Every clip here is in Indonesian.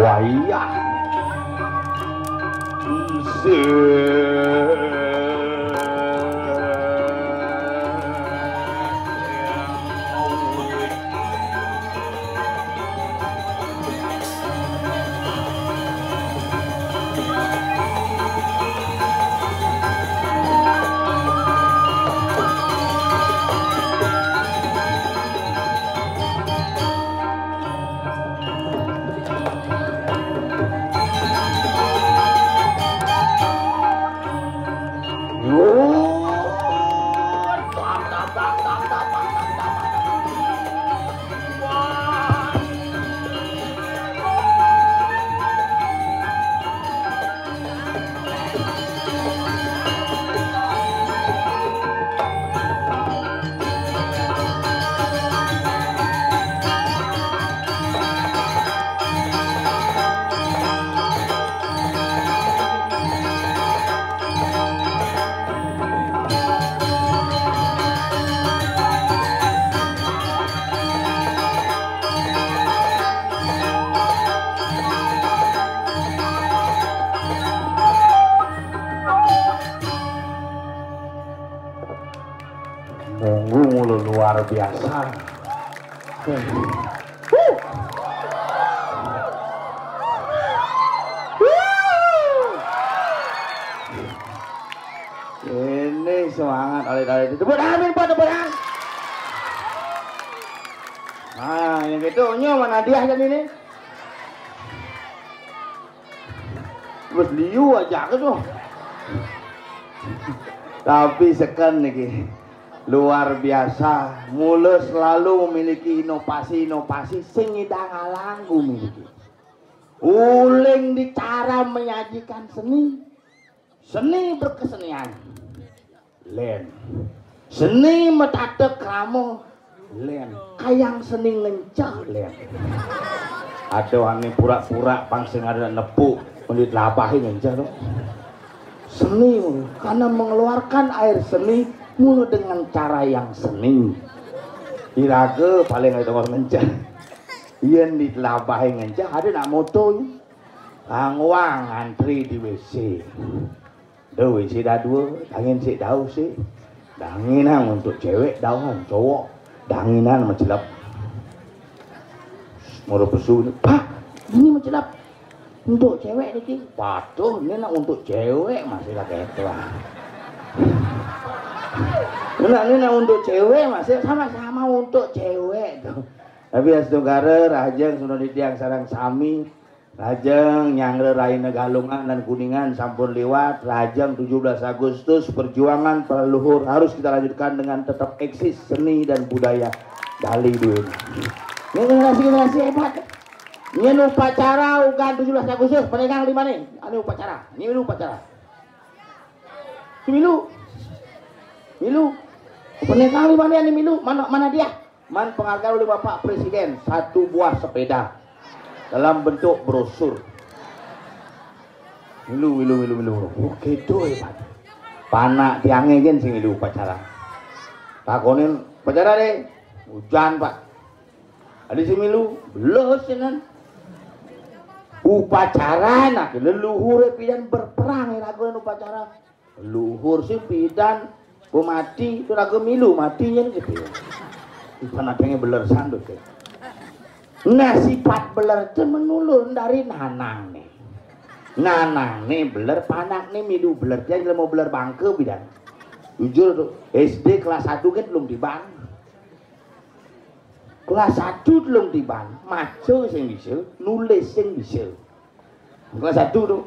Wayah luar biasa. Ini semangat oleh tepuk tangan Pak, tepuk tangan. Nah, yang gitu nyo mana dia kan ini? Terus liu aja ke tuh. Tapi sekan nih luar biasa, Mulus selalu memiliki inovasi-inovasi sing idang alangku miliki. Uling di cara menyajikan seni berkesenian. Len. Seni metatek kamu len. Kayang seni lencah len. Ada ane pura-pura pangsing ada nepuk menit lapahin lencah tuh. Seni karena mengeluarkan air seni mulu dengan cara yang seni. Iraga paling ada orang ngencah. Yen ditelabahi ngencah ada nak moto. Angwang antri di WC. Dah WC dah dua, dangin sih tahu sih. Danginan untuk cewek, daun cowok. Danginan mencelap. Moro pesu ni, Pak, ini mencelap. Untuk cewek ni, patuh ni nak untuk cewek masih lah ketua. Ini untuk cewek masih sama-sama untuk cewek tuh. Tapi asdogara rajeng sudah ditiang sarang sami, rajeng nyangre rai Negalungan dan Kuningan sampun lewat. Rajeng 17 Agustus perjuangan para leluhur harus kita lanjutkan dengan tetap eksis seni dan budaya Bali dulu. Ini generasi hebat. Ini upacara ugan 17 Agustus pernikahan 5 nih. Ini upacara. Ini upacara. Milu. Pernikahan 5 nih ini milu. Mana dia? Man penghargaan oleh Bapak Presiden 1 buah sepeda dalam bentuk brosur. Milu. Oke tuh hebat. Panak tiangnya kan sing milu upacara. Takonin upacara deh. Hujan Pak. Ada si milu belos kan. Upacara nak leluhur pidan berperang lagu upacara. Leluhur si pidan mati itu lagu milu matinya gitu. Ipan adanya beler sandut ya. Nah sifat beler itu menulur dari nanang nih. Nanang nih beler panak nih milu beler dia mau beler bangke pidan. Jujur tuh SD kelas 1 kan belum diban. Kelas 1 belum diban, maco sing bisa, nulis sing bisa. Kelas 1 tuh,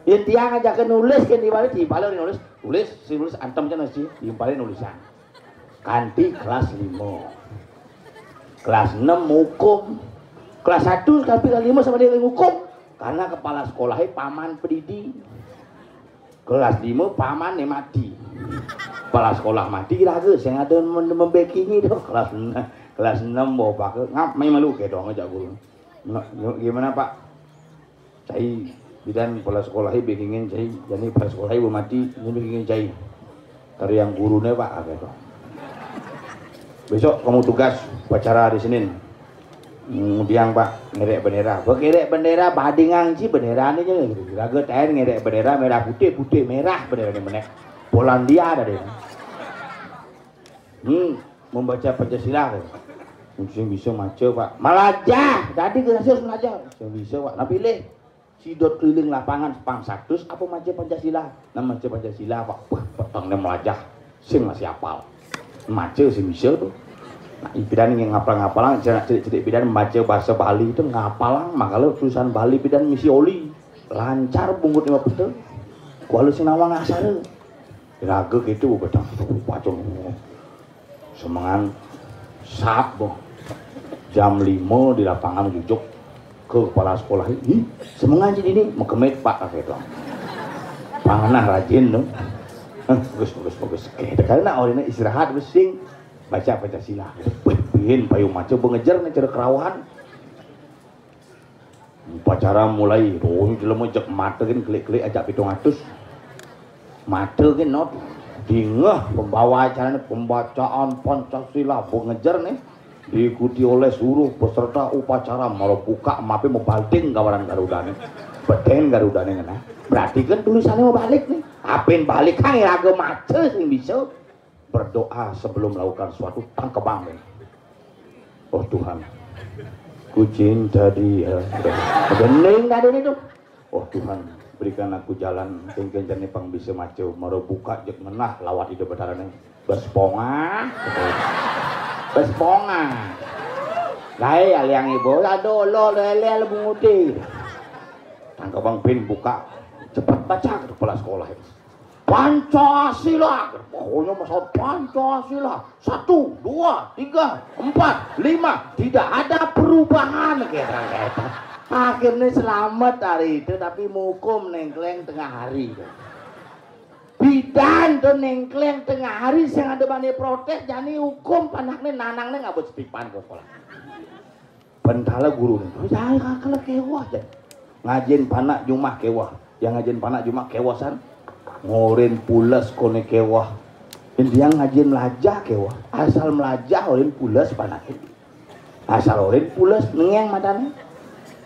yang tiang aja ke nulis kan dibalik nulis, si nulis antem kan sih, dibalik nulisan. Kanti kelas 5, kelas 6 hukum, kelas 1 tapi kelas 5 sama dia hukum, karena kepala sekolahnya paman pendidik. Kelas 5 pamane mati. Kepala sekolah mati raga sing ada membekingi tuh kelas 6 bawa ke ngap main malu kayak dong aja guru. Gimana Pak? Cai bidan kepala sekolah bekingin cai jadi kepala sekolah ibu mati ini bekingin cai. Dari yang gurunya Pak gitu. Besok kamu tugas upacara hari Senin. Kemudian Pak ngerek bendera. Ngerek bendera badingang sih bendera ini aja gitu. Raga terakhir ngerek bendera merah putih merah bendera ini menek. Polandia ada deh. Membaca Pancasila kan. Mungkin bisa maca Pak. Malajah. Tadi kelasnya belajar. Bisa Pak. Nah pilih. Sidot keliling lapangan pang 100 apa maca Pancasila. Nah maca Pancasila Pak. Wah, petangnya melajah. Sing masih hafal. Maca sih bisa tuh. Nah, bidan yang ngapal-ngapalang cedik bidan membaca bahasa Bali itu ngapalang makanya tulisan Bali bidan misi oli lancar bungut 5 betul. Kuala Sinawa ngasar. Raga gitu betul pacung. Semangan sap boh. Jam 5 di lapangan jujuk ke kepala sekolah. Ih, semangan jadi ini mekemit Pak gitu. Panganah rajin dong. Bagus. Karena orangnya istirahat besing. Baca Pancasila. Bihin payung maco bengejar nih cara kerawahan. Upacara mulai. Oh, jelema jek mata kan klik-klik ajak 700. Mata kan not dingeh pembawa acara pembacaan Pancasila bengejar nih diikuti oleh seluruh peserta upacara mau buka mape mau balding kawaran Garuda nih. Beten Garuda nih nah. Berarti kan tulisannya mau balik nih. Apain balik kang raga maca sing bisa. Berdoa sebelum melakukan suatu tangkebang. Oh Tuhan, ku cinta dia. Bening tadi itu. Oh Tuhan, berikan aku jalan tinggal jane pang bisa maco maro buka jek menah lawat ide betarane. Besponga. Lae aliang ibu adolo lele bunguti. Tangkebang pin buka. Cepat baca ke kepala sekolah itu. Pancasila, pokoknya masalah Pancasila 1, 2, 3, 4, 5 tidak ada perubahan kayak akhirnya selamat hari itu tapi mukum nengkleng tengah hari bidan tuh nengkleng tengah hari yang ada bani protes jadi hukum panaknya nanangnya nggak buat setipan ke sekolah bentala guru nih jangan kakak kewah ngajin panak jumah kewah yang ngajin panak jumah kewasan ngorin pulas kone kewah yang ngajin melajah kewah asal melajah orin pulas panake asal orin pulas nengeng matane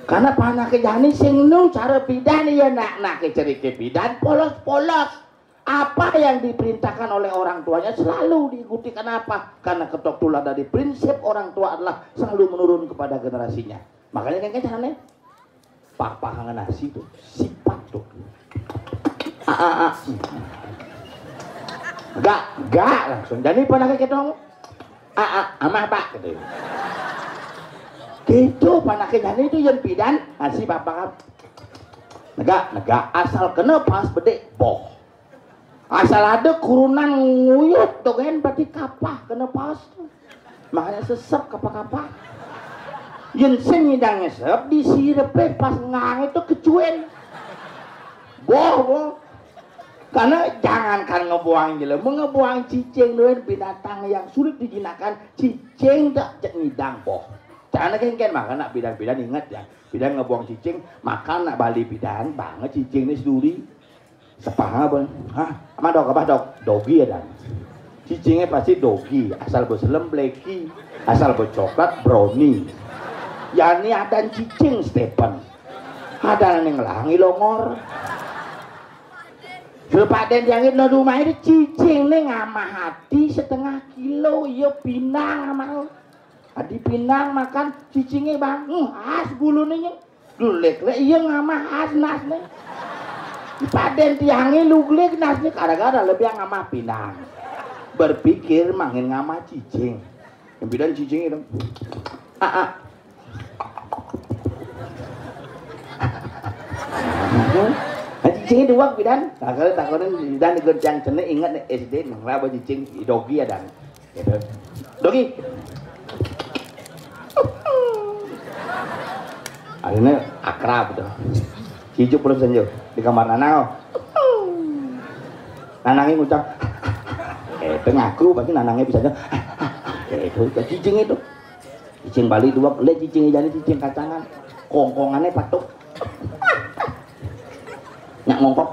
karena panake jani sing nu cara bidan ya nak cerike bidan polos apa yang diperintahkan oleh orang tuanya selalu diikuti kenapa karena ketok tulah dari prinsip orang tua adalah selalu menurun kepada generasinya makanya kan caranya pahangan nasi tuh sifat tuh Gak langsung jadi panake ketong amah Pak gitu panake jadi itu yang bidan asih bapak negak asal kena pas bedek boh asal ada kurunan nguyut tuh kan berarti kapah kena pas makanya sesep kapah yang senyidangnya sep disirepe pas ngang itu kecuen boh karena jangankan ngebuang jelema ngebuang cicing doang binatang yang sulit dijinakan cicing tak nyidang boh karena kan makanya bidan ingat ya bidan ngebuang cicing makan nak bali bidan banget cicing ini seduri sepah apa hah apa dok dogi ya dan cicingnya pasti dogi asal berselem bleki asal bercoklat brownie yani ada cicing Stephen ada yang ngelangi longor Bapak yang itu rumah itu cicing nih ngamah hati setengah kilo iya pinang amal hadi pinang makan cicingnya bang as bulu nih lulek iya ngamah as nas nih paden tiangnya lulek nasnya kadang-kadang lebih ngamah pinang berpikir mangin ngamah cicing yang bidan cicing itu cicing dua bidan kalau takonan bidan di gerjang cene ingat nih SD nggak bawa cicing dogi ya dan dogi akhirnya akrab tuh hidup belum senjau di kamar nanau Nanange ngucap ngaku pasti nanangnya bisa aja itu cicing itu cicing Bali dua lihat cicing jadi cicing kacangan kongkongannya patuk nyak ngongkok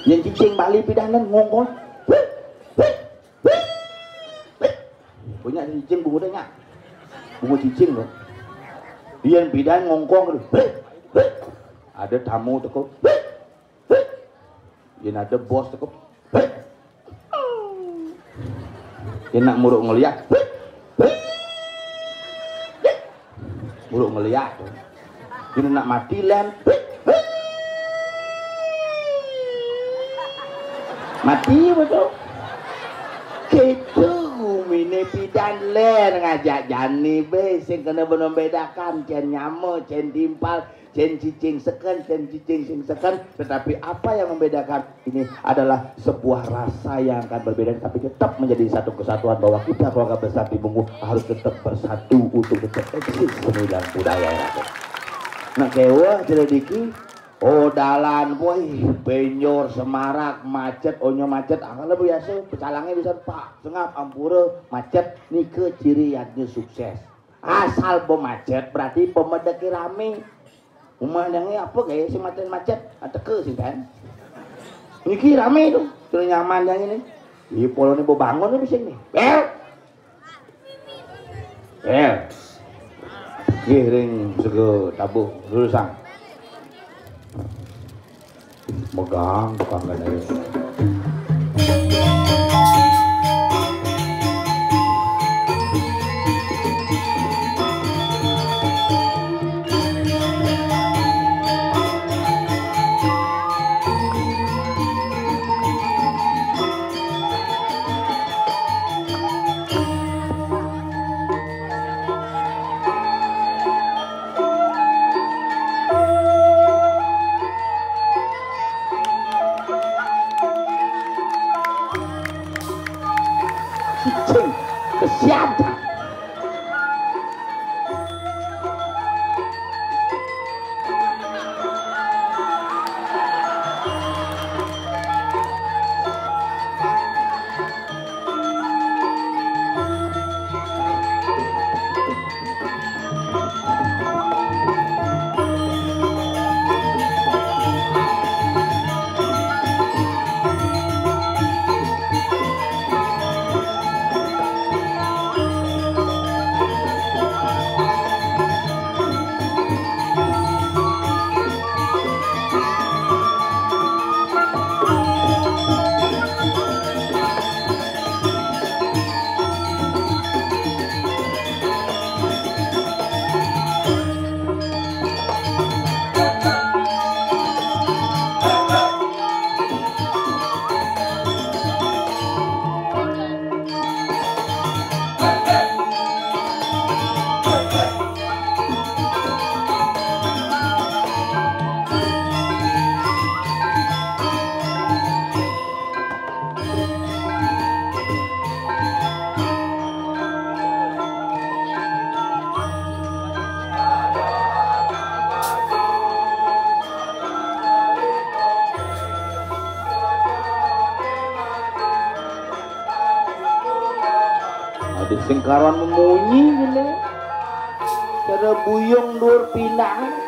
yang cicing Bali pidanan ngongkong punya cicing bungu deh nyak bungu cicing loh dia pidan ngongkong ada tamu tekuk dia ada bos tekuk dia nak muruk ngeliat muruk ngeliat dia nak mati lem mati betul gitu mine pidan ler ngajak jani be sing kena membedakan cen nyame cen timpal cen cicing seken cen cicing sing seken tetapi apa yang membedakan ini adalah sebuah rasa yang akan berbeda tapi tetap menjadi satu kesatuan bahwa kita keluarga besar di Bungu harus tetap bersatu untuk tetap eksis seni dan budaya yang ada. Nah kewa celediki oh dalan boy penyor semarak macet onyo macet akan lebih biasa pecalangnya bisa pak sengap ampura macet nike ciriannya sukses asal macet berarti pemedaki rame umandangnya apa kayak si macet ada ke sih kan niki rame itu sudah nyaman yang ini di polo ini mau bangun bisa nih giring sego tabuh lulusan megang tukang gadai kesiapan ada singkaran memunyi gini cara buyung dur pindah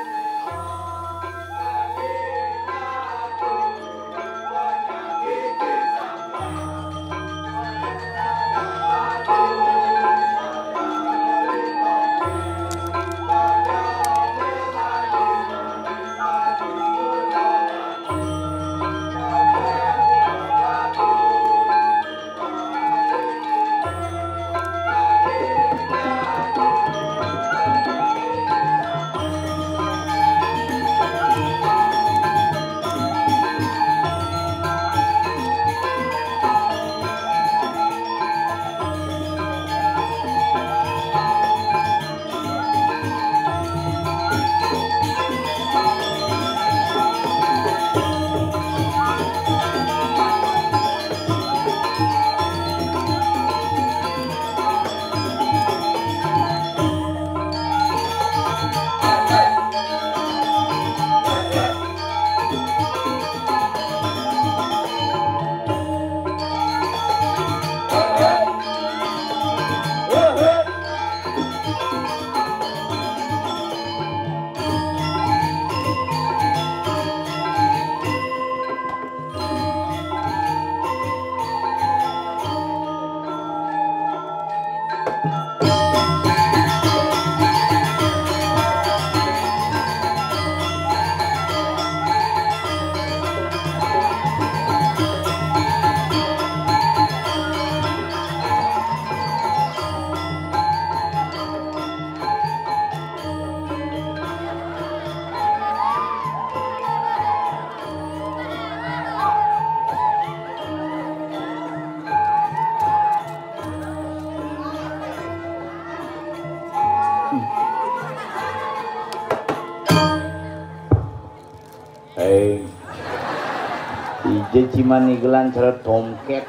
Ije ciman igelan cara tomket.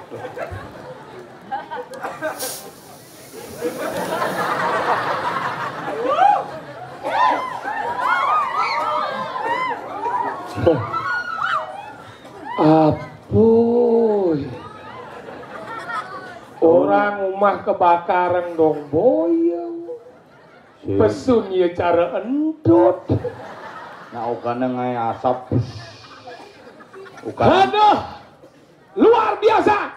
Apuy. Orang rumah kebakaran dong boyong. Pesun ya cara endut. Nah ukana ngai asap. Aduh, luar biasa.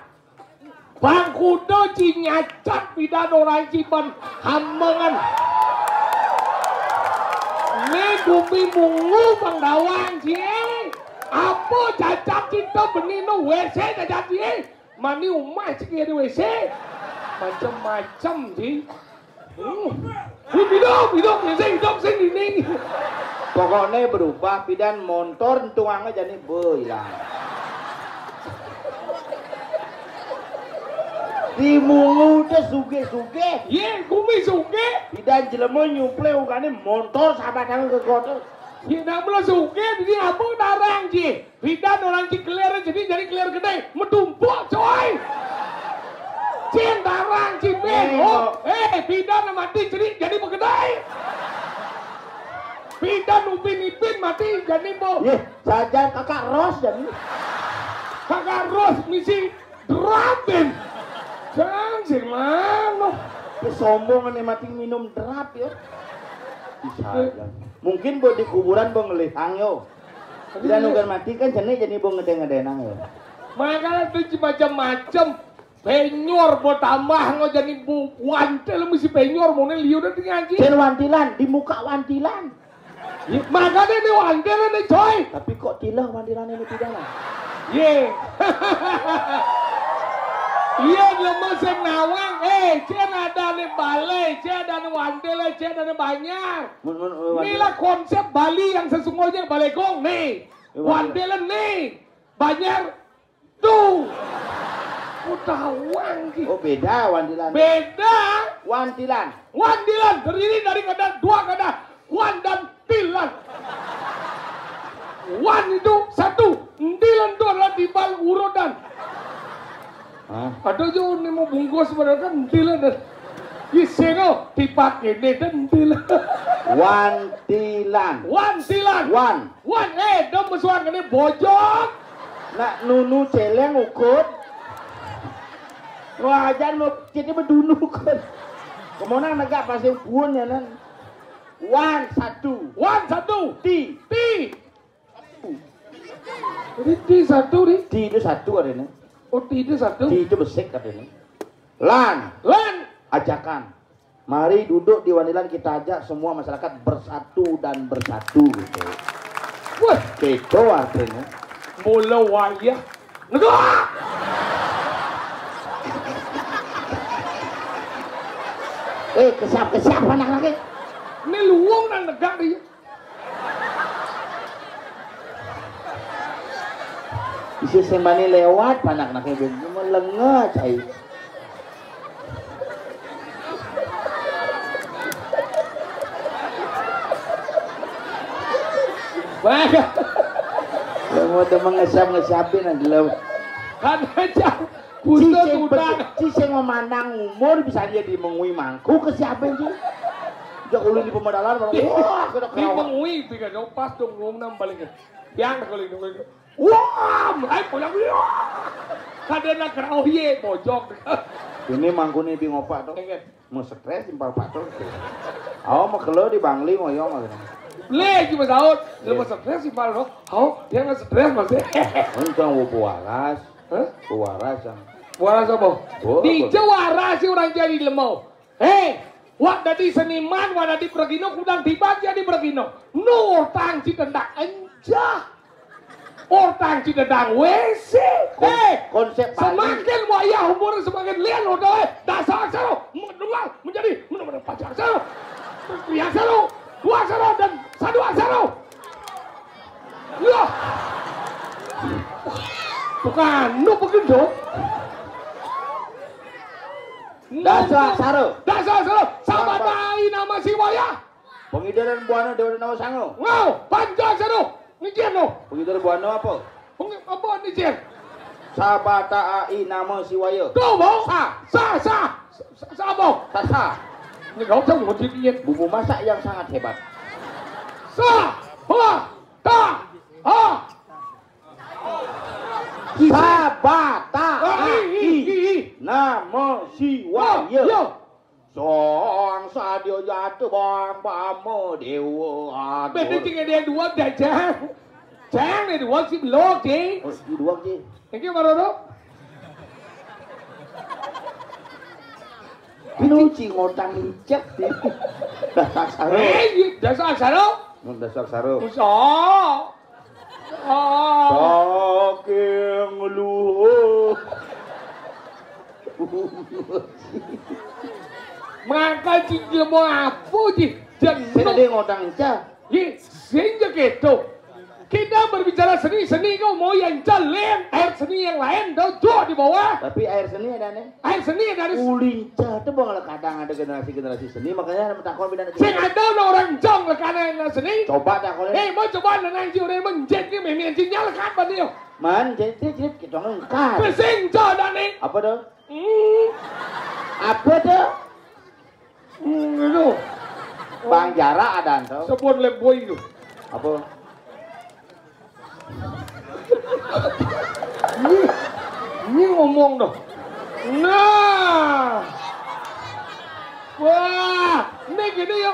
Bang kudo cinyacat pidan orang ciban hambangan. Ini bumi mungu bang dawang cie. Apa cacat cinta benino WC cacat cie. Mani umah cie di WC. Macam-macam sih. Hidup sing ini. Pokoknya berubah pidan motor tuangnya jadi belang. Di mungu teh suge-suge. Ye, kumi suge. Pidan jelema nyuple ukane motor sabatang ke kota. Ye, namanya suge, jadi apa darang ji. Pidan orang ci clear jadi clear gede. Medumpuk coy. Cien darang ci bego. Pidan mati jadi begedai. Pidan upin-ipin mati jadi bo. Ye, saja kakak Ros jadi. Kakak Ros misi drapin. Jangan sih mana. Sombong nih mati minum drap ya. Bisa. Mungkin buat di kuburan bang ngelihang yo. Pidan ugan mati kan jadi bang ngede-ngedenang yo. Makanya itu macam-macam. Penyor buat tambah ngo jadi bu wantel mesti penyor mau nih liu udah tinggal aja. Jen wantilan di muka wantilan. Makanya ini wantel nih coy. Tapi kok tilah wantilan ini tidak lah. Ye. Iya dia masih nawang. Cien ada nih balai, cien ada nih wantel, cien ada nih banyak. Inilah konsep Bali yang sesungguhnya balai gong nih. Wantel nih banyak tuh. Utawang gitu. Oh beda wantilan. Beda. Wantilan terdiri dari kata dua kata wan dan tilan. Wan itu satu, tilan itu adalah timbal urutan. Ada juga nih mau bungkus sebenarnya kan tilan dan iseno dipakai deh dan tilan. Wantilan. Wan. Dom besuan ini bojok. Nak nunu celeng ukut. Wajan mau jadi berdunu kan. Kemana negak pasti pun ya nan. Wan satu. Ti. Jadi ti satu nih. Ti itu satu adanya. Oh ti itu satu. Ti itu besek adanya. Lan. Ajakan. Mari duduk di Wandilan kita ajak semua masyarakat bersatu dan bersatu gitu. Wah, itu artinya. Mula wayah. Negak. Kesiap anak lagi. Ini luang nang negak dia. Isi sembani lewat anak-anaknya begitu melengah cai. Baik. Mau teman ngesap-ngesapin aja lewat. Kan aja. Cicing memandang umur bisa dia di mengui mangku ke siapa sih? Jangan ulin di pemodalan baru wah kena di mengui tiga dong pas dong nam paling yang kalau itu wah ay pulang dia kadena kerau ye pojok ini mangku nih di ngopak tuh mau stres impal patul awak mau keluar di bangli ngoyong mah le cuma saut lu mau stres impal dong dia nggak stres masih untung mau puaras puaras Waras apa? Di Jawa sih orang jadi lemau. Wak dari seniman, wak dari Pregino, kudang tiba jadi Pregino. No tang cidendak enjah. Orang cidendak WC. Konsep semakin wayah umur semakin lian lo doy. Dasar aksara mendengar menjadi benar-benar pacar aksara. Tiga aksara, dua aksara dan satu aksara. Ya. Bukan, nu begitu. Dasar saro sama bayi nama si wayah pengidaran buana dewa nawa sango ngau panjang saro ngijian no pengidaran buana apa apa nih Jen? Sabata ai nama siwaya. Tuh bos. Sa bos. Sa. Ini kau tahu mau Jen? Bumbu masak yang sangat hebat. Sa. Sabata ai nama siwaya. Song sadio jatuh bang pamo dewa. Bên đây dia dua dah Trang này dua sih belok sih. Oh, di dua sih. Ini mana tu? Pinuci ngotang licet sih. Dasar saro. Dasar saro. Dasar saro. Usah. Saking luhur. Maka dia mau apa sih? Saya dia ngotang licet. Sehingga gitu. Kita berbicara seni kau mau yang jalan, air seni yang lain dah jauh di bawah. Tapi air seni ada nih. Air seni ada. Ulinca itu bang kadang ada generasi seni makanya takon bina. Sing ada orang jong lekana seni. Coba takon. Mau coba nanti orang menjet ni memang sinyal lekat banyak. Man jadi kita ngangkat. Kesing jauh nih. Apa dah? Apa dah? Itu. Bang Jara ada entah. Sebut leboy itu. Apa? Ini ngomong dong. Nah. Wah, ini gini ya.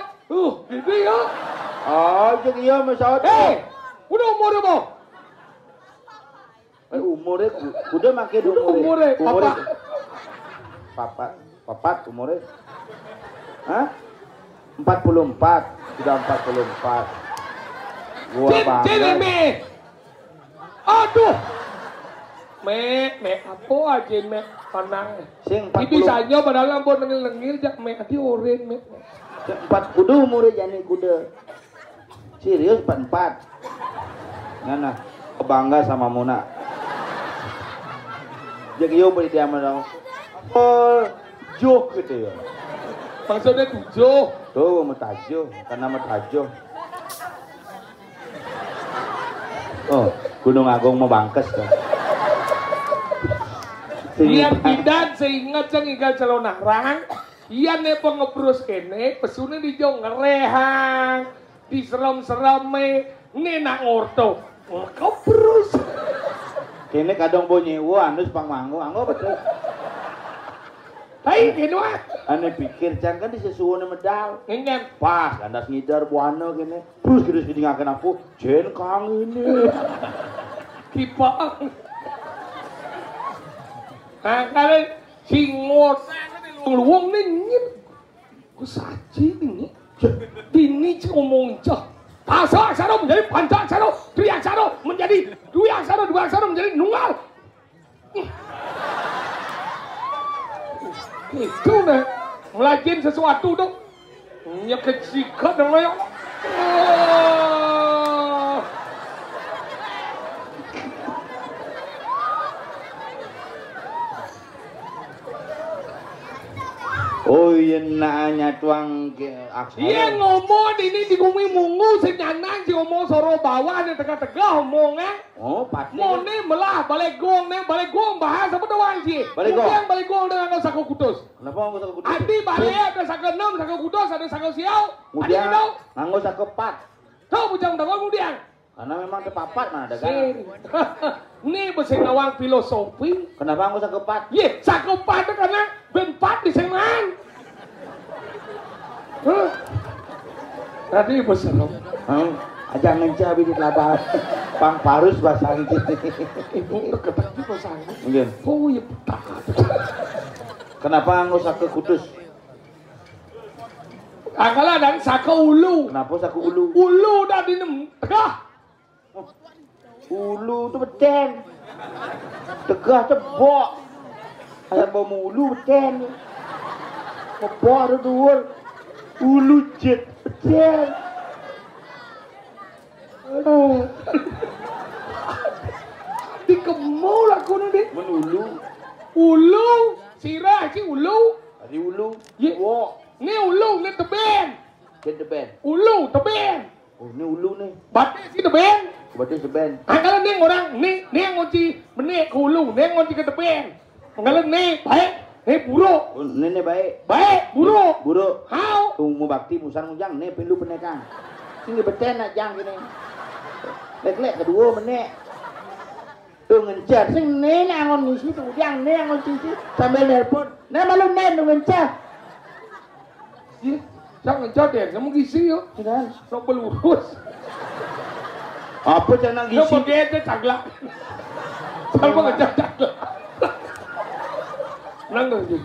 Gini ya. Oh, jadi ya masalah. Udah umur apa? Umurnya udah makin umurnya. Umurnya. Papat umurnya. Hah? 44. Sudah 44. Gua bangga. Aduh. Apa aja panang. Sing 40. Bisanya padahal ampun lengil jak ati oren 4 kudu umurnya jani kuda. Serius 44. Ngana bangga sama Muna. Jadi yo beri dia mana. Oh, jok gitu ya. Maksudnya 7. Tuh metajo, karena metajo. Oh, Gunung Agung mau bangkes kan. Yang tidak seingat ceng ikan celonarang. Iya nih pengebrus kene pesune di jong ngerehang di seram-serame nih nak ngorto ngebrus. Kene kadang bunyi wah anus pang manggo anggo betul. Hai kene wah. Ane pikir cang kan disesuaikan medal. Ingin pas kandas ngidar buana kene. Terus ngidingaken aku jen kang ini. Kipang. Kalian singot luang nih ku saji nih ini ngomong cah pasal aksara menjadi panca aksara tri aksara menjadi dua aksara menjadi nunggal itu nih ngelakuin sesuatu dong nyekecikan namanya Oh iya nanya tuang aksara. Iya ngomong ini di bumi mungu senyanang si ngomong soro bawah nih tengah-tengah ngomongnya. Oh pasti. Mau nih melah balik gong bahasa apa doang sih. Balik gong. Yang balik gong dengan sako kutus. Kenapa nganggo sako kutus? Adi balik ada sako 6, sako kutus, ada sako siau. Kemudian nganggo sako 4. Tahu bujang tawang kemudian. Karena memang kepapat mana ada kan. Ini bahasa ngawang filosofi. Kenapa nganggo sako 4? Iya, sako 4 karena ben 4 di senang. Tadi bahasa aja ngejabi di teladan. Pang parus bahasa Inggris. Ibu ketak di bahasa Inggris. Mungkin. Oh iya petak. Kenapa nganggo sako kutus? Angkala dan sako ulu. Kenapa sako ulu? Ulu dah di tengah. Ulu tu beten. Tegah tebok. Ayam bau ulu beten. Tebok tu dur. Ulu jet beten. Di kemul aku nanti. Menulu. Ulu. Sirah si ulu. Ada ulu. Ye. Wok. Ni ulu ni teben. Jet teben. Ulu teben. Oh ni ulu ni. Batik si teben. Berarti seben. Angkala ni orang ni yang Mengalang nih, baik. Buruk. Nene baik. Baik, buruk. Buruk. How? Tunggu bakti musang mujang nih pindu penekang. Sini beten nak jang gini. Lek-lek kedua menek. Tuh ngencar sing nih angon ngisi tuh jang nih angon cici sambil nelpon. Nah malu nih ngencar. Iya, saya ngencar deh, kamu gisi yuk. Sudah. Sok pelurus. Apa cana Dia ngisi? pakai aja caglak. Sama ngejar caglak. Nanggung je.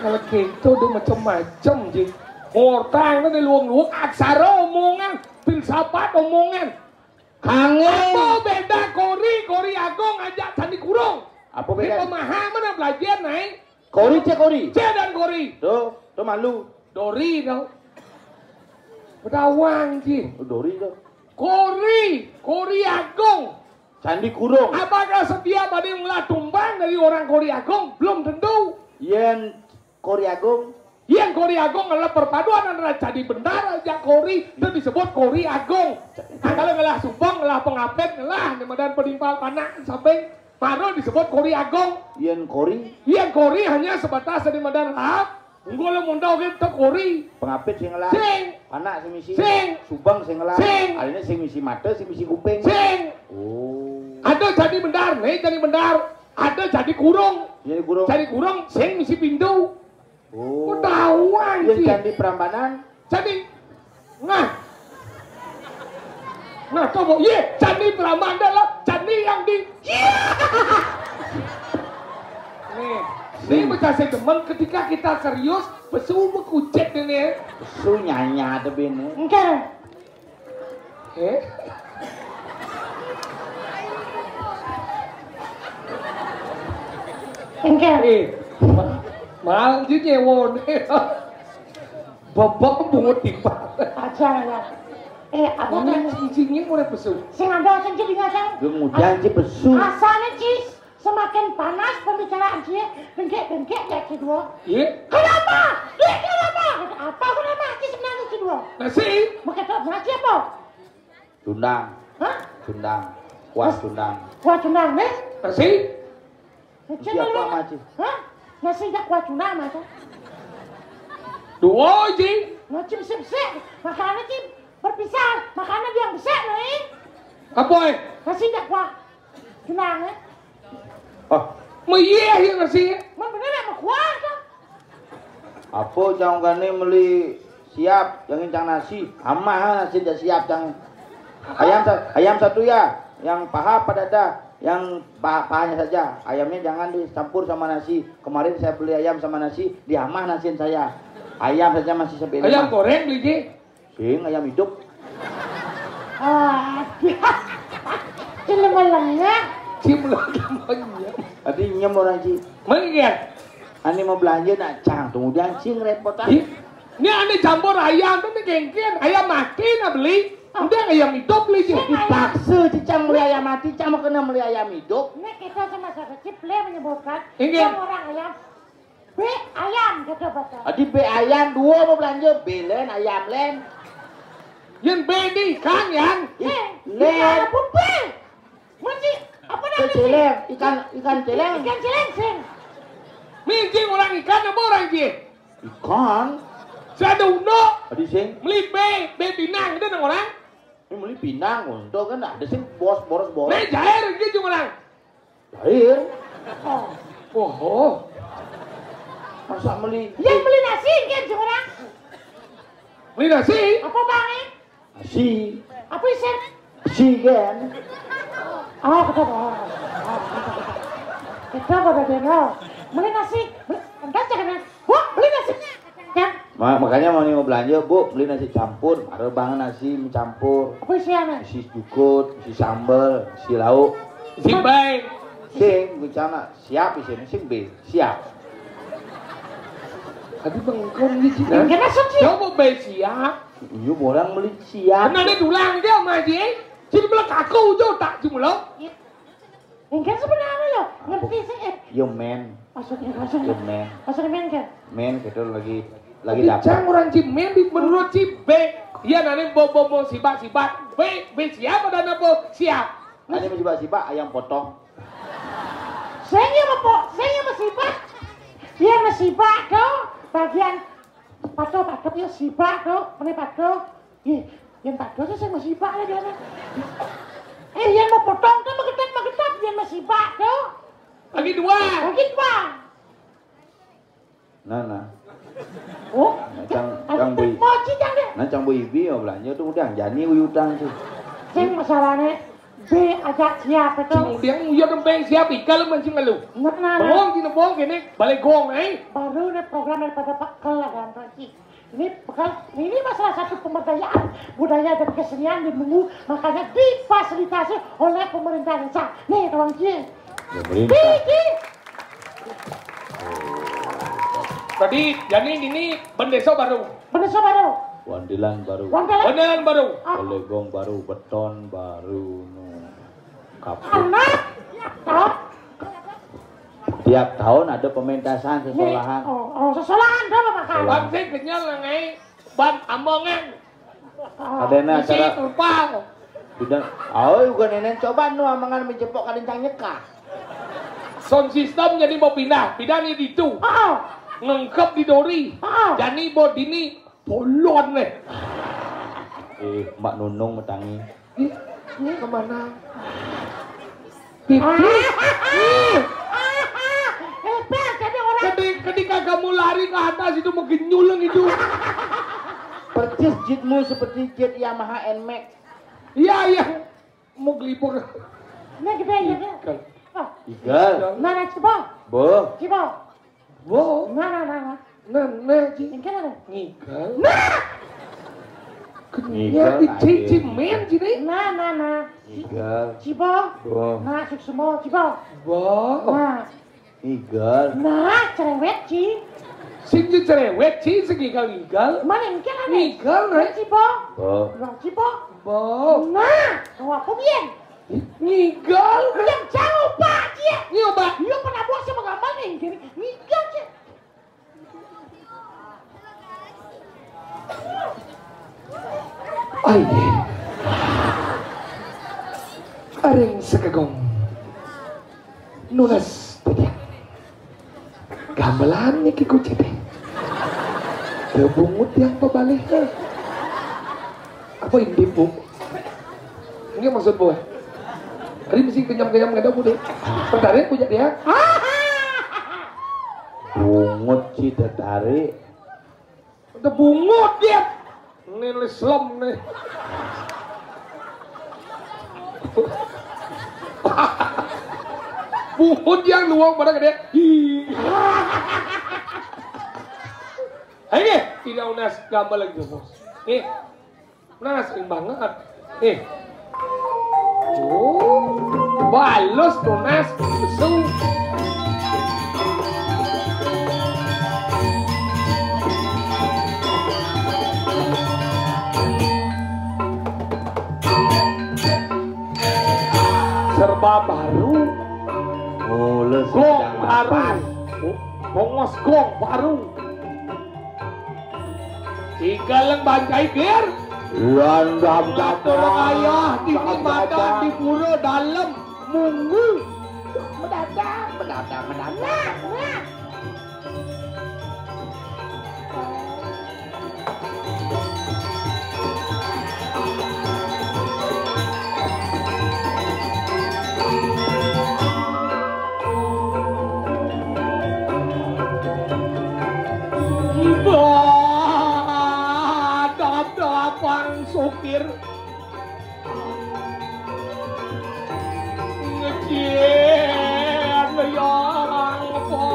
Kalau gitu udah macam-macam je. Orang kan luang-luang aksara omongan, filsafat omongan. Kangen. Apa beda Kori Agung ngajak Candi Kurung? Apa Ini beda? pemahaman yang belajar naik. Kori cek kori. C dan Kori. Tuh malu. Dori tau. Pedawang je. Dori tuh. Kori Agung. Candi Kurung. Apakah setiap ada yang tumbang dari orang Kori Agung? Belum tentu. Yen Kori Agung. Yang Kori Agung adalah perpaduan antara Candi Bendara aja Kori itu disebut Kori Agung. Kalau ngalah Subang, ngalah Pengapet, ngalah di Medan Penimpal Panak sampai baru disebut Kori Agung. Yen Kori. Yang Kori hanya sebatas di Medan Lahap. Unggul lo mundau gitu Kori. Pengapit sing ngelah. Sing. Anak sing misi. Sing. Subang sing ngelah. Sing. Alina sing misi mata, sing misi kuping. Sing. Oh. Ada Candi Bendar, nih Candi Bendar. Ada Candi Kurung. Jadi Kurung. Candi Kurung, sing misi pintu. Oh. Ketahuan Yen sih. Candi Prambanan. Candi. Nah, coba, Candi Prambanan adalah candi yang di. Nih macam saya teman ketika kita serius, besu kucek ini. Su nyanya ada bene. Enggak. Enggak. Mal chứ nyewo nih. Bapak bungut tiba. Aja ya. Apa Ini kan? cincingnya mulai besu. Sing ada sing jadi ngasang. Kemudian si besu. Asalnya cis. Semakin panas pembicaraan dia, bengkek ya kedua. Iya. Kenapa? Kenapa? Apa kenapa? Cis menangis kedua. Nasi. Begitu nasi apa? Tundang. Hah? Tundang. Kuas tundang. Kuah cundang nih? Nasi. Siapa maci? Hah? Nasi tak kuah cundang macam? Dua ji. Nasi besar, makanan cip berpisah, makanan yang besar nih. Apa? Nasi tak kuah cundang nih? Oh, Meyeh yang nasi. Mau bener mau kuah kan? apa jangan gane meli siap yang incang nasi. Amah nasi dah siap cang. Ayam satu ya, yang paha pada dah, yang pahanya saja. Ayamnya jangan dicampur sama nasi. Kemarin saya beli ayam sama nasi, diamah nasiin saya. Ayam saja masih sampai Ayam goreng beli ji. Sing ayam hidup. Cilem-lemnya. Cim lagi banyak. Tadi nyem orang ci. Mengingat. Ani mau belanja nak cang, kemudian cing repot ah. Ini aneh campur ayam tuh gengken. Ayam mati nak beli. Udah ayam hidup beli ji. Dipaksa cicang beli ayam mati, cang mau kena beli ayam hidup. Ini kita sama sahabat Ciple menyebutkan Ingin. yang orang ayam B ayam kata baca. Adi be ayam dua mau belanja, belen ayam len. Yang bedi kan yang. Len. Apa B? Masih apa namanya? Celeng, ikan celeng. Ikan celengsing. Mijing orang ikan apa orang ji? Ikan. Saya ada uno. Adi sing, Beli B pinang itu nang orang. ini beli pinang untuk kan ada sing boros. Nih jair gitu orang. Lahir. Oh. Masa beli Yang beli nasi kan seorang. Beli nasi. Apa bang? nasi, Apa isen? si kan. Oh kita bohong. Kita pada deno. Beli nasi. Enggak jangan. Wah beli nasi. Kan? Makanya mau belanja bu, beli nasi campur, ada bang nasi mencampur, Apa isiannya? isi jukut, isi sambal, isi lauk. Si baik. Sing, bicara siap di sini, sing B, siap. Tadi bengkong gitu. Enggak masuk sih. Coba baik siap. Iya, orang beli siap. Karena dia dulang dia sama dia. Jadi bilang kaku jo tak cuma lo. Enggak sebenarnya lo. Ngerti sih. Yo men, Maksudnya yo men, kan? men kita lagi Tapi dapat. jangan orang cimen menurut Cip B. Iya nanti bobo sibat. B siap ada apa siap. Ada masih siapa ayam potong. Saya masibak. Dia masibak tuh bagian pato dia sibak tuh, mana pato? Yang pato tuh saya masibak ya dia. Yang mau potong tuh magetan dia masibak tuh. Lagi dua. Nah. Oh, Cang bui. Mochi cang deh. Nah cang bui bi belanja tuh udah jani uyudang tuh. Sing masalahnya B ajak siapa tuh? Dia uyud sampai siap ikal mancing lu. Nah. Bong gini bong gini balik gong Baru ada program daripada Pakal lah kan Pak. Ini masalah satu pemberdayaan budaya dan kesenian di Bungu, makanya difasilitasi oleh pemerintah desa. Nih tolong Ci. Ci. Tadi jadi ini bendesa baru. Wandilan baru. Wandelan baru. Polegong baru, beton baru, kapur. Anak. Tiap tahun ada pementasan sekolahan. Oh, sekolahan dah makan. Ban sih kenyal ngai. Ban amongan. Adena Isi acara turpang. bidang. Juga nenek coba nu amangan menjepok kalincang nyekah. Sound system jadi mau pindah nih di itu. Ngengkep di dori. Jadi mau dini polon nih. Mbak Nunung metangi. Ini kemana? Ketika kamu lari ke atas itu makin nyuleng itu. Percis jitmu seperti jet Yamaha NMAX. Iya. Mau gelipur. Ini gede ya. Igal. Nah, coba. Bo. Coba. Wow. Nah. Nah, Yang kena. Ngigal. Ngigal. Ya, cimen sini. Nah. Igal. Cibo. Bo. Nah, semua cibo. Wow. Nah. Igal. Nah, cerewet Ci. Sing cerewet sih segigal-gigal. Mana yang kena nih? Ngigal, Nah, cibo. Bo. Nah, cibo. Wow. Nah, kau apa bien? Ngigal. Yang jauh Pak Ci. Nyoba. Iya pernah buat sama gambar nih. Gini, ngigal Ci. Ay. Aring sekagong. Nunas tadi. Gamelan ni kikucit eh. Kebungut yang pabalik. Apa ini bu? Ini maksud bu? Hari mesti kenyam-kenyam gak ada bu deh. Tertarik punya dia? Bungut si tertarik. Udah bungut dia. Ini Islam nih. Bungut yang luang pada gede. Ayo tidak unas gambar lagi bos. Unas sering banget. Balos tunas besung. Serba baru. Mulus Gong baru. Bongos gong baru. Tiga leng banjai ger. Landam Ngatur ayah di mata di pura dalam munggu. Mendadak. Nah. Pang sopir ngecien yang pang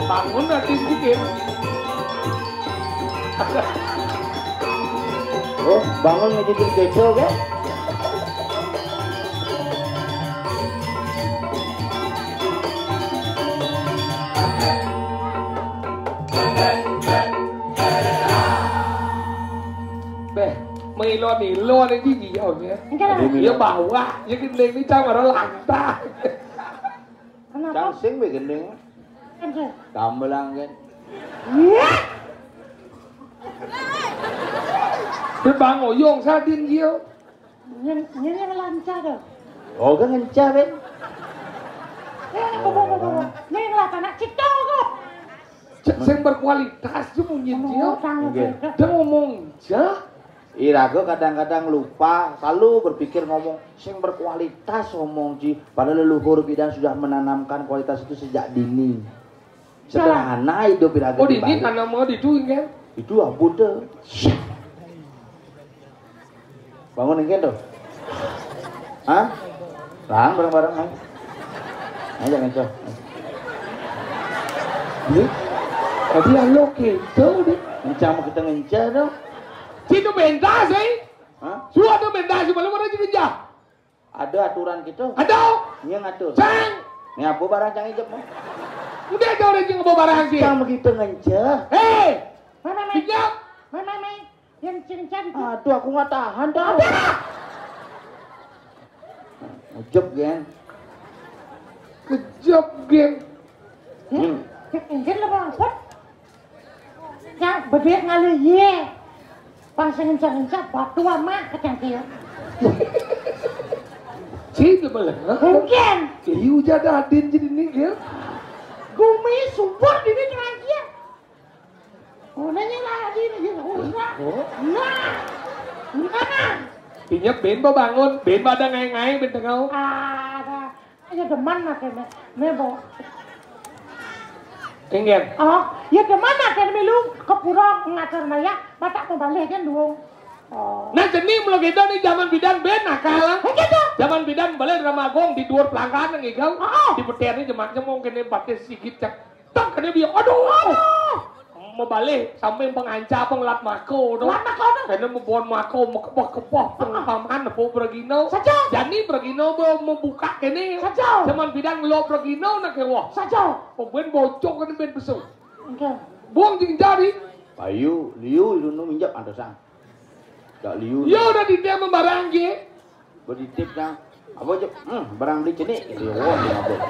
bangun nanti sedikit. Bangun ngejidil keco ke? Nilo ini giginya. Enggak lah. Dia bawa, ya gendeng ini cang ada lantai. Kenapa? Cangsing be gendeng. Enggak. Gambelang kan. Iya. Dia bang oyong sadin dia. Yang lancar dah. Oh kan ngencah ben. Bawa. Ini lah anak cito kok. Yang berkualitas dia punya dia. Dia ngomong jah. Irago kadang-kadang lupa, selalu berpikir ngomong sing berkualitas ngomong Ji. Padahal leluhur bidan sudah menanamkan kualitas itu sejak dini. Sederhana hidup Irago. Oh dini karena mau dituin kan? Itu ampun tuh. Bangun ingin tuh. Hah? Tahan bareng-bareng ayo. Ayo jangan coba. Ini? Tadi alo gitu deh. Ngencang mau kita ngencang dong. Situ pentas Hah? Suatu tuh pentas, malam mana juga jah. Ada aturan gitu. Ada. Iya ngatur. Cang. Nih apa barang cang ijep mau? Udah ada orang yang bawa barang sih. Cang begitu ngencang. Hei. Mama. Bijak. Mama. Yang cincang itu. Aduh aku nggak tahan dah. Ada. Ujep gen. Kejap geng. Enggak lah bang. What? Yang bedek ngali ye. Pangsa ngencang batu ama kacang kia. Cik malah. Mungkin. Liu jadi adin jadi ni ya. Gumi subur di sini lagi. Oh nanya lagi nih. Nah. Pinya ben bangun, ben pada ngai-ngai ben tengau. Ada. Aja deman lah kena. Nebo. Enggak. Oh, ya kemana kan melu ke pura ngatur naya, batak mau balik kan dong. Oh. Nah jenis mulu kita nih zaman bidan ben nakal. Gitu. Zaman bidan balik ramagong di dua pelanggan yang ikau. Oh. Di petir ini jemaknya mau kena pakai sikit cak. Tak kena biar aduh. Mau balik sampai penganca pengelat mako dong. Lat mako dong. Karena mau buat mako mau kepah pengapaman mau bergino. Saja. Jadi bergino mau buka kene. Saja. Zaman bidan lo bergino nak kewa. Saja. Pemben bocok kan ben besu. Enggak. Buang jing jadi. Payu, liu itu nu minjak ada sang. Gak liu. Ya udah di dia membarang je. Berditip yang apa aja? Barang beli cenik. Gitu. Oh, dia ngabuk.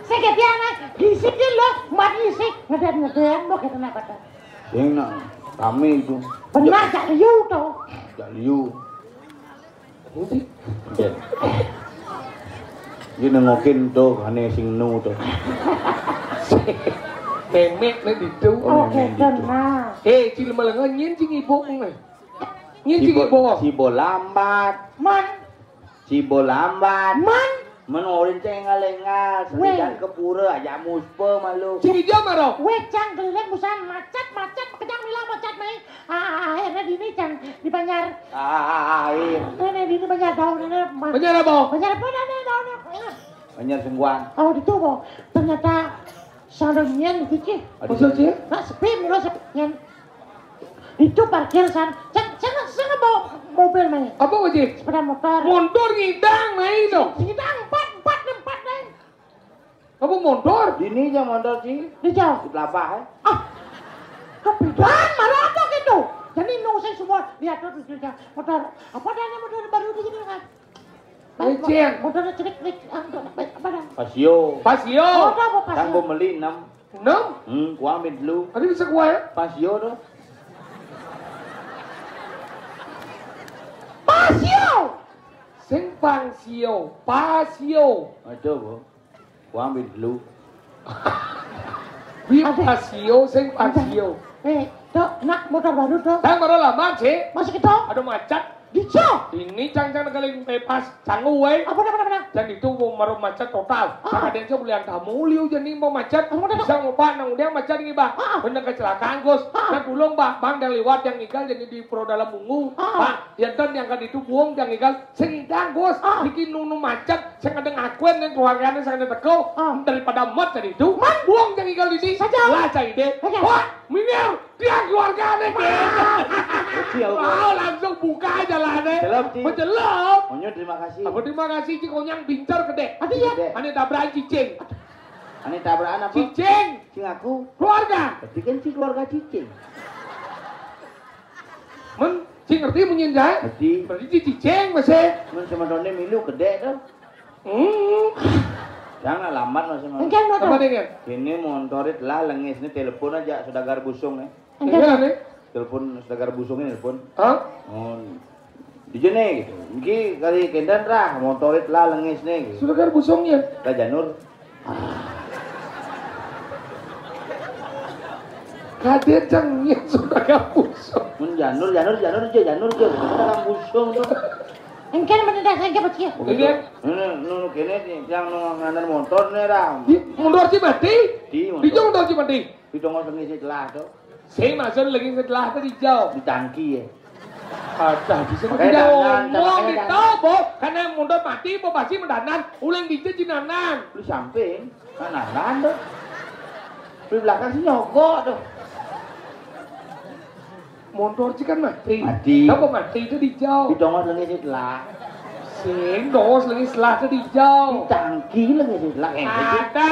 Saya kata anak, gisiknya lo, mati sih, ngeden, mau kita nak kata. Yang nak kami itu. Benar tak liu tuh. Gak liu. Nanti. Dia nengokin tuh, aneh sing nu tuh. Memek na dito. Oke, benar. Cil malangan nyen cing ibo nga. Nyen cing ibo. Cibo lambat. Cibo lambat. Menorin cengal-engal, sedian ke pura aja muspe malu. Cing ija maro. Cang gelek busan macet, kejang bilang macet nih. Akhirnya dini cang di Banjar. Iya. Ini dini Banjar daun ini. Banjar apa? Banjar apa nih daunnya? Banyak sengguan. Oh di tubuh, ternyata sarungnya dikit. Maksud sih? Nah sepi milo sepian. Itu parkir san. Sana bawa mobil nih. Apa wajib? Sepeda motor. Motor ngidang na ito. Ngidang empat nih. Apa motor? Dini aja motor sih. Di jauh. Di pelapah Kepidan malah apa gitu. Jadi nusai semua lihat tuh di jauh. Motor. Apa adanya motor baru di sini kan? Leceng. Motornya celik. Apa dah? Pasio. Pasio. Oh, apa pasio? Kan gue beli 6. 6? Gua ambil dulu. Ada bisa kuah ya? Pasio tuh. Pasio. Sing pangsio. Pasio. Aduh, Bu. Gua ambil dulu. Wi pasio, sing pangsio. Tuh, nak motor baru tuh. Tang baru lama sih. Masih kita? Ada macet. Di jauh. Ini cang-cang nagaling pas canggu we. Apa dah? Dan itu mau maru macet total. Ah. Karena dia boleh tamu liu jadi mau macet. Kamu dah- Bisa mau pak nang dia macet nih bang. Ah. Bener kecelakaan Gus. Ah. Nah gulung bang yang lewat yang igal jadi di pro dalam bungu. Ah. Pak, yang dan yang kan itu buang yang igal sengidang Gus. Ah. Bikin nunu macet. Saya kadang ngakuin yang keluarganya saya kadang teko. Ah. Daripada mat jadi itu. Buang yang igal ini. Saja. Lah cai deh. Saja. Wah, minir dia keluarganya. Siap, Bu. Wow, langsung buka aja lah deh. Jelap, Ci. Menjelap. Onyo terima kasih. Aku terima kasih cik konyang pintar gede. Ada ya? Gede. Ane tabrakan cicing. Ani tabrakan apa? Cicing. Cing aku. Keluarga. Tapi kan si keluarga cicing. Men Cing ngerti menyenja? Ngerti. Berarti cicing masih. Mun semedone milu gede tuh. Jangan lambat mas mas. Engkan motor. Apa dengan? Ini montorit lah lengis nih telepon aja saudagar busung nih. Enggak nih. Telepon saudagar busung ini telepon. Hah? Oh, di sini gitu. Iki kali kendan rah montorit lah lengis nih. Gitu. Sudah kan busungnya. Ka Janur. Kadet cangnya sudah kan busung. Mun Janur aja saudagar busung tuh. Engkan mendadak saja bocil. Lihat. Nu kene yang ngantar motor nih rah. Mundur sih mati. Di Di jauh mundur sih mati. Di tongol lengis celah tuh. Saya masuk lagi setelah tadi jauh. Di tangki ya. Ada bisa Pakai tidak dandan, ngomong pakai itu, Bo. Karena mundur mati, Bo pasti mendanan. Ulang dijat jinanan. Lu samping, kanan tuh. Di belakang sih nyogok tuh. Mundur sih kan mati. Mati. Kenapa mati itu di jauh? Di tongol lengis celah. Sing dos lagi setelah tadi Di jauh. tangki lengis celah. Ada.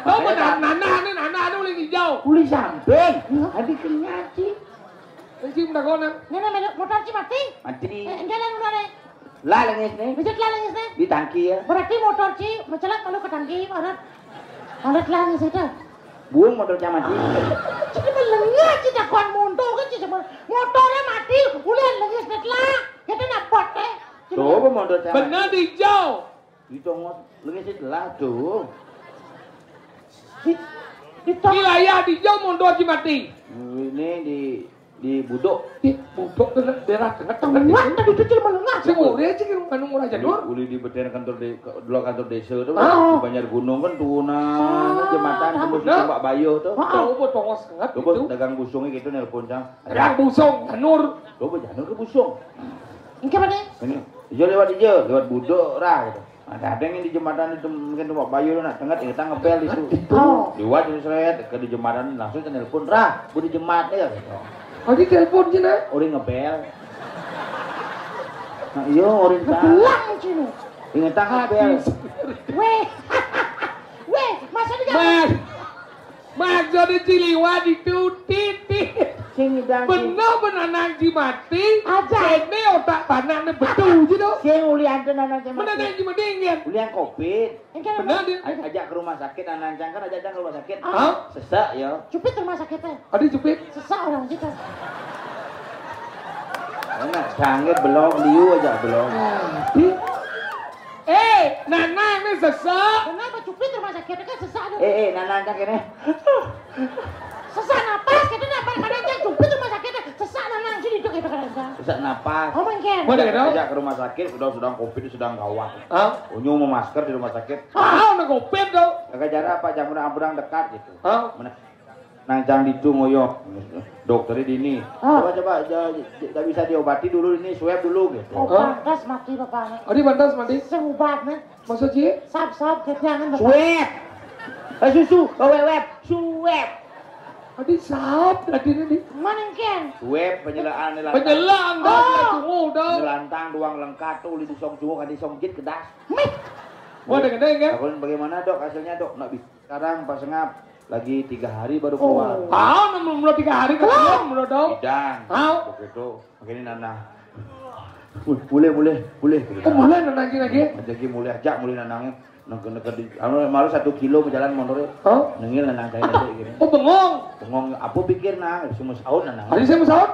Tahu mendanan ulang di jauh. Uli samping, adik kenyati. Jadi mendakonan. Nana motor si mati. Mati. Engkan yang udah nih. Lah lengis nih. Bijak lah lagi nih. Di tangki ya. Berarti motor si mencelak malu ke tangki orang. Orang lagi situ. Buang motornya mati. Jadi melengah si dakuan mundur kan si motornya mati. Ulian lagi setelah. Kita napot deh. Coba motornya mati. Benar di jauh. Di tongol lengis celah tuh. Di tong. Wilayah di jauh mundur sih mati. Ini di Budok. Budok daerah tengah. Tengah tadi kecil melengah. Sing urip sih kan murah janur. Uli di beten kantor dulu kantor desa tuh. Oh. Di Banjar Gunung kan tunan jembatan tembus Mbak Bayo tuh. Tahu po tongos sangat Coba itu. dagang busungnya gitu nelpon cang. Yang busung janur. Coba janur ke busung. Engkan mana? Ini hijau lewat Budok rah gitu. Ada yang di jembatan itu mungkin Mbak Bayo nak tengah kita ngepel di situ. Oh. Lewat itu seret ke di jembatan langsung ke nelpon rah. Bu di jembatan ya gitu. Tadi telepon je nak. Orang ngepel. Nah iya orang cang. Belang sini. Ingat ngepel. Weh. Weh, masa di Mas jadi ciliwa itu titik. Sing idang. Benar nang ji mati. Aja. Ini otak panahnya betul je tu. Sing uli anten anak Benar nang ji mati ingin. Uli yang Covid. Engkan Benar mana? dia. Ajak ke rumah sakit anak cang kan ajak ke rumah sakit. Hah? Sesak ya. Cupit rumah sakitnya. Ada jepit. Sesak orang kita. Enak canggih belum liu aja belum. Nana ini sesak. Kenapa cupit rumah sakitnya kan sesak ada. Nana cang kene. Sesak napas kita napas kadang aja cupit rumah sakitnya sesak nang sini itu kita kadang. Sesak napas. Oh mungkin. Mana kena? Ajak ke rumah sakit sedang Covid sedang gawat. Hah? Unyu mau masker di rumah sakit. Nak kopet tu. Kagak jarak apa jam berang dekat gitu. Hah? Mana? Nang cang ditu ngoyo. Dokternya dini. Coba tidak bisa diobati dulu ini swab dulu gitu. Oh pantas mati bapak. Ada bantas mandi. Sing obatnya. Maksud je? Sab jangan bapak. Swab. Susu, web, swab. Ada sahab tadi ni. Mana mungkin? Swab penjelaan lantang. Penyelang dah. Tunggu dah. Lantang doang lengkap tuh di song cuok di song jit kedas. Wah dengan kan? Aku bagaimana dok hasilnya dok? Nak sekarang pas ngap lagi 3 hari baru keluar. Menurut 3 hari kan menurut dong. Bidang. Hah? Begitu. Begini Nana. Boleh. Oh boleh lagi. Jadi mulai ajak mulai nanangnya. Nengke di. Malu 1 kilo berjalan motornya. Hah? Nengil nanang saya nanti gini. Oh bengong. Bengong. Apa pikir nah? Semua sahur nanang. Hari saya pesawat.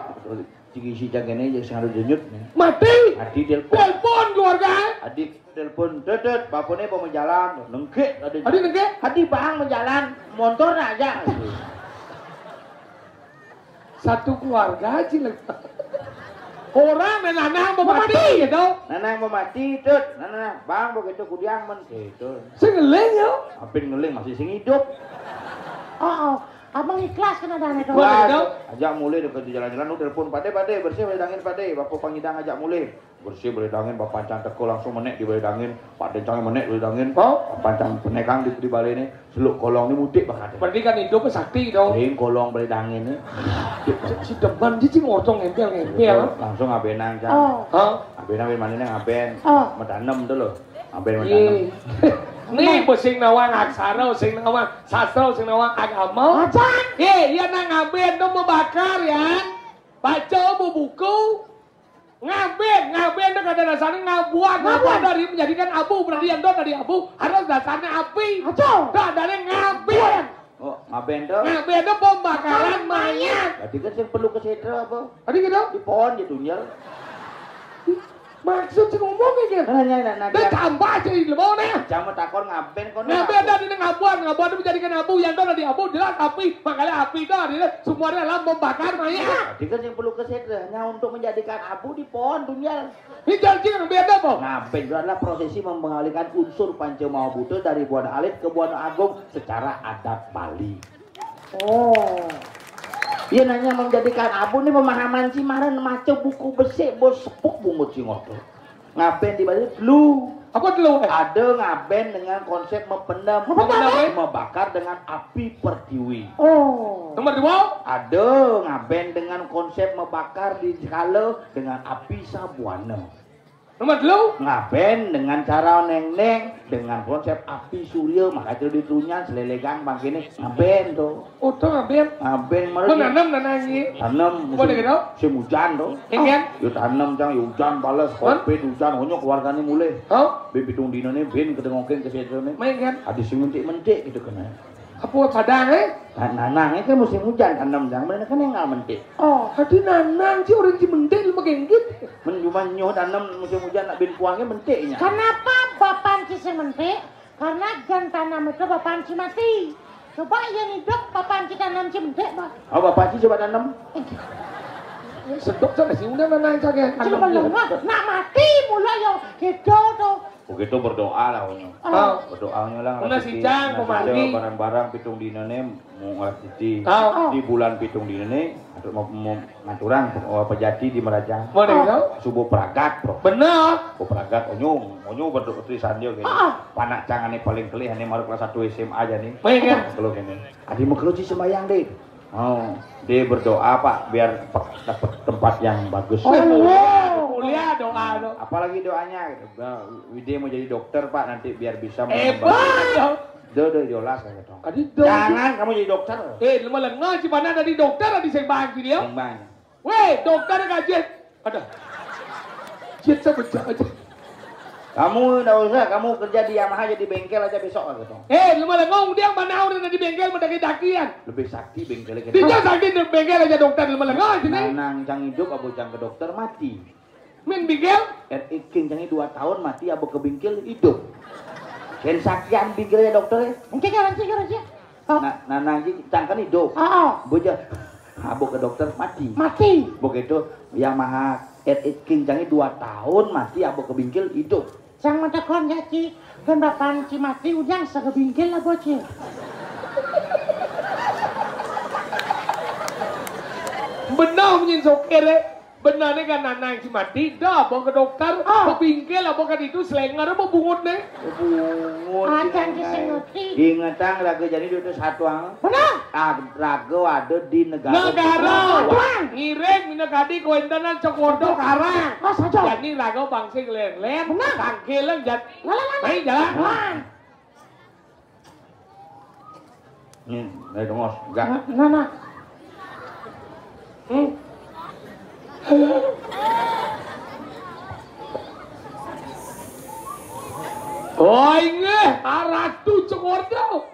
Si jagene jadi harus denyut. Mati. Adi telepon. Telepon keluarga. Adik telepon, dedet, bapaknya mau menjalan, nengke, Adi nengke. Adi bang menjalan, motor aja. Satu keluarga aja lagi. Orang dan anak mau mati gitu. Nana mau mati, tut. Nana, bang begitu kudiang men, gitu. Saya ngeleng ya. Apin ngeling masih sing hidup. Oh, abang ikhlas kan ada itu. Wah. Wah, ajak mulai dekat di jalan-jalan, telepon pade bersih boleh dangin pade, bapak pangidang ajak mulai. Bersih boleh dangin, bapak pancang teko langsung menek di boleh dangin, pade cang menek boleh dangin. Oh. Pancang penekang di balai ini, seluk kolong ini mudik bakal. Berarti kan hidup sakti dong. Ring kolong boleh dangin ini. Si depan dia cing ngotong ngempel. Langsung abenang cang. Oh. Hah? Aben mana ngaben, Oh. medanem tu loh. Aben Iya. medanem. Nih sing nawang aksara, sing nawang sastra, sing nawang agama. Ajan. Ya nang ngaben dong membakar ya. Baca buku. Ngaben itu kada dasarnya ngabuan dari menjadikan abu, berarti yang dari abu harus dasarnya api. Aco. Dari ngaben. Oh, ngaben tuh. Ngaben itu pembakaran mayat. Tadi kan saya perlu ke situ apa? Tadi gitu? Di pohon gitu nyel. Maksud sih ngomong kayak gitu. Nah. Dia tambah aja di lemau nih. Jangan takon ngaben kon. Ngaben dari ngabuan itu menjadikan abu, yang dari abu jelas api. Makanya api itu adalah semuanya adalah membakar mayat. Tadi kan yang perlu ke situ hanya untuk menjadikan abu di pohon dunyal. Ini janji yang beda po. Ngaben itu adalah prosesi mengalihkan unsur Pancamawabute dari Buana Alit ke Buana Agung secara adat Bali. Oh. Iya nanya menjadikan abu nih pemahaman Cimaran maco buku besi bos sepuk bungut singoto. Ngaben di Bali dulu. Apa dulu? Ada ngaben dengan konsep mempendam, membakar dengan api pertiwi. Oh. Nomor 2? Ada ngaben dengan konsep membakar di skala dengan api sabuana. Nomor 2? Ngaben dengan cara neng-neng dengan konsep api surya maka itu ditunya selelegang begini ngaben tuh. Oh, tuh ngaben. Ngaben mana? Menanam nanangi. Tanam Boleh gitu? musim hujan tuh. Iya. Yo tanam cang yo hujan balas kopi hujan honyo keluargane mulai. Oh, Bitung dinane ben kedengokin ke situ nih. main kan? Adi sing mentik gitu kan. Apa padang Nanang kan musim hujan tanam jang mana kan enggak mentik. Oh. Hadi nanang sih orang Cimendel mah genggit. Cuma nyoh tanam musim hujan nak bin puangnya mentiknya. Kenapa Bapak Anci sementik? Karena gan tanam itu Bapak Anci mati. Coba yang hidup Bapak Anci tanam sementik, Pak. Oh bapak sih coba tanam. Sedok sana sih udah nanang cakap. Cuma lengah, nak mati mulai yo gitu tuh. Begitu berdoa lah honyo. Oh. Berdoanya lah. Una si Jang pemandi. Barang-barang pitung dinane mau ngolah titi. Oh. Di bulan pitung dinane mau ngaturan pejati di Merajang. Boleh gitu? Subuh peragat, Bro. Bener. Subuh peragat onyo berdoa tulisan dia gini. Panak cangane paling kelih ane maru kelas 1 SMA aja nih. Main kan? Kalau gini. Adi mau keluci sembayang deh. Oh, dia berdoa Pak biar dapat tempat yang bagus. Oh, kuliah doa lo. Apalagi doanya gitu. Dia mau jadi dokter Pak nanti biar bisa Hebat. Dodo diolah saya dong. Tadi dong. Jangan kamu jadi dokter. Lu malah ngaji mana dari dokter di sembang dia. Sembang. Weh, dokter gajet. Ada. Jet saya baca aja. Kamu enggak usah, kamu kerja di Yamaha jadi bengkel aja besok gitu. Lu malah ngomong dia mana udah di bengkel mendaki-dakian. Lebih sakti bengkelnya gitu. Dia sakit di bengkel aja dokter lu malah ngaji nih. Nanang cang hidup abu cang ke dokter mati. Main bengkel? Iking cangi 2 tahun mati abu ke bengkel hidup. Ken sakian bengkelnya dokter. Mungkin garansi. Nanang cang kan hidup. Boja abu ke dokter mati. Mati. Begitu Yamaha Iking cangi 2 tahun mati abu ke bengkel hidup. Jangan tekan ya Ci. Kan Bapak Anci mati ujang sekebingkil lah bocil. Benar menyin sokere. Benar nih kan nanang si mati. Dah bawa ke dokter. Kebingkil apa kan itu selengar apa bungut nih. Bungut. Acan Ci sengerti. Ingetang lagu jadi itu satu ang. Benar. Lagu ada di negara. Ngiring mina kadi kuentenan cokodo karang. Saja. Jadi lagu bangsa len-len. Benar. Tangkilan jat. Lala. Main jalan. Dari dongos. Enggak. Nana. Oh, ini aratu cokodo.